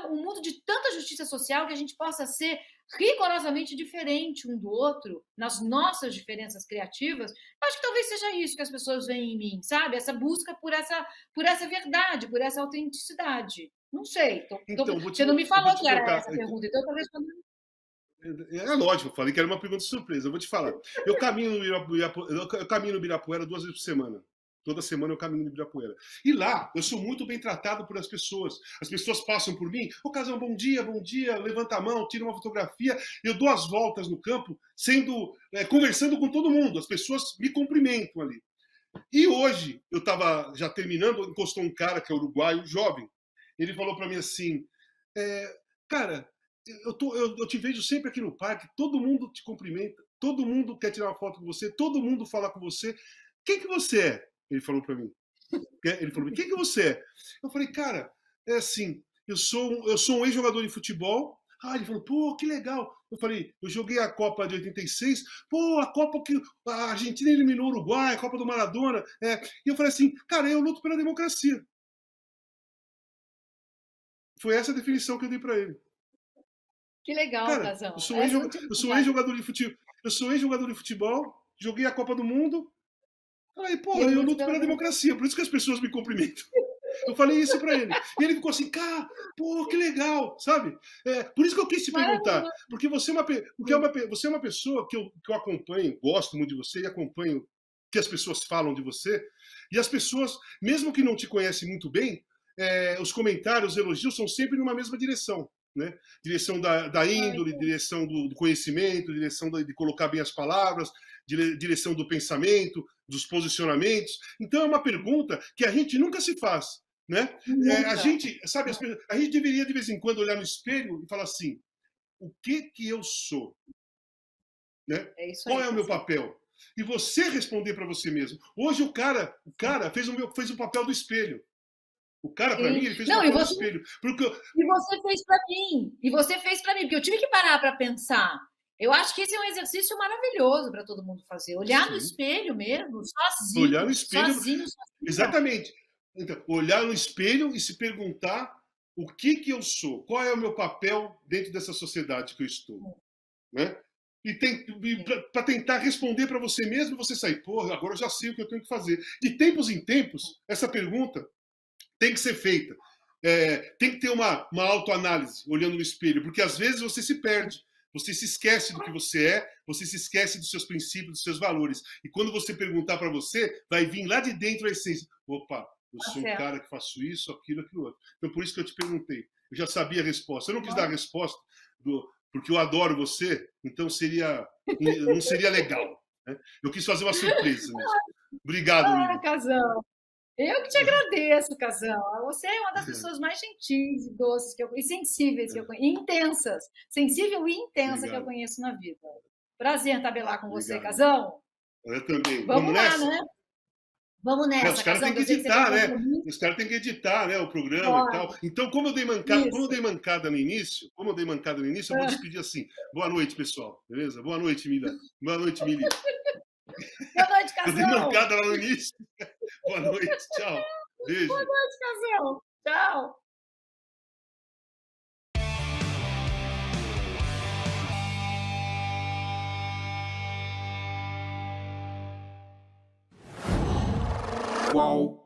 um mundo de tanta justiça social que a gente possa ser rigorosamente diferente um do outro, nas nossas diferenças criativas, eu acho que talvez seja isso que as pessoas veem em mim, sabe? Essa busca por essa verdade, por essa autenticidade. Não sei. Você não me falou que era essa pergunta, então talvez... É lógico, eu falei que era uma pergunta surpresa. Eu vou te falar. Eu caminho no Ibirapuera 2 vezes por semana. Toda semana eu caminho no Ibirapuera. E lá, eu sou muito bem tratado por as pessoas. As pessoas passam por mim, ô Casão, bom dia, levanta a mão, tira uma fotografia. Eu dou as voltas no campo, conversando com todo mundo. As pessoas me cumprimentam ali. E hoje, eu estava já terminando, encostou um cara que é uruguaio, jovem. Ele falou para mim assim, cara, eu te vejo sempre aqui no parque, todo mundo te cumprimenta, todo mundo quer tirar uma foto com você, todo mundo fala com você. Quem que você é? Ele falou para mim. Ele falou, quem que você é? Eu falei, cara, é assim, eu sou um ex-jogador de futebol. Ah, ele falou, pô, que legal. Eu falei, eu joguei a Copa de 86, pô, a Copa que a Argentina eliminou o Uruguai, a Copa do Maradona. E eu falei assim, cara, eu luto pela democracia. Foi essa a definição que eu dei para ele. Que legal, cara, Casão. Eu sou ex-jogador de futebol, joguei a Copa do Mundo. Aí, pô, eu luto pela democracia, por isso que as pessoas me cumprimentam. Eu falei isso pra ele. E ele ficou assim, cara, pô, que legal, sabe? Por isso que eu quis te perguntar. Porque você é uma pessoa que eu acompanho, gosto muito de você e acompanho o que as pessoas falam de você. E as pessoas, mesmo que não te conhecem muito bem, os comentários, os elogios são sempre numa mesma direção. Né? Direção da índole, direção do conhecimento, direção de colocar bem as palavras, direção do pensamento, dos posicionamentos. Então é uma pergunta que a gente nunca se faz. Né? A gente, sabe, a gente deveria de vez em quando olhar no espelho e falar assim: o que eu sou? Né? Qual é o meu papel? E você responder para você mesmo. Hoje o cara fez o papel do espelho. O cara, para mim, ele fez o papel do espelho. E você fez para mim. E você fez para mim, porque eu tive que parar para pensar. Eu acho que esse é um exercício maravilhoso para todo mundo fazer. Olhar no espelho mesmo, sozinho. Olhar no espelho. Sozinho. Exatamente. Então, olhar no espelho e se perguntar o que eu sou, qual é o meu papel dentro dessa sociedade que eu estou. Né? E para tentar responder para você mesmo, você sair, porra, agora eu já sei o que eu tenho que fazer. De tempos em tempos, essa pergunta tem que ser feita. Tem que ter uma autoanálise, olhando no espelho, porque às vezes você se perde, você se esquece do que você é, você se esquece dos seus princípios, dos seus valores. E quando você perguntar para você, vai vir lá de dentro a essência. Opa, eu sou um cara que faço isso, aquilo, aquilo outro. Então, por isso que eu te perguntei. Eu já sabia a resposta. Eu não quis dar a resposta porque eu adoro você, então não seria legal. Né? Eu quis fazer uma surpresa mesmo. Obrigado, Mili. Casão. Eu que te agradeço, Casão. Você é uma das pessoas mais gentis e doces e sensíveis que eu conheço. E intensas. Sensível e intensa que eu conheço na vida. Prazer tabelar com você, Casão. Eu também. Vamos lá, nessa? Né? Vamos nessa. Os caras têm que editar, né? Os caras têm que editar, né? O programa e tal. Então, como eu dei mancada no início, eu vou despedir assim. Boa noite, pessoal. Beleza? Boa noite, Mila. Boa noite, Mili. Boa noite, Casão. Eu dei mancada lá no início. Boa noite, tchau. Beijo. Boa noite, Casão. Tchau. Qual?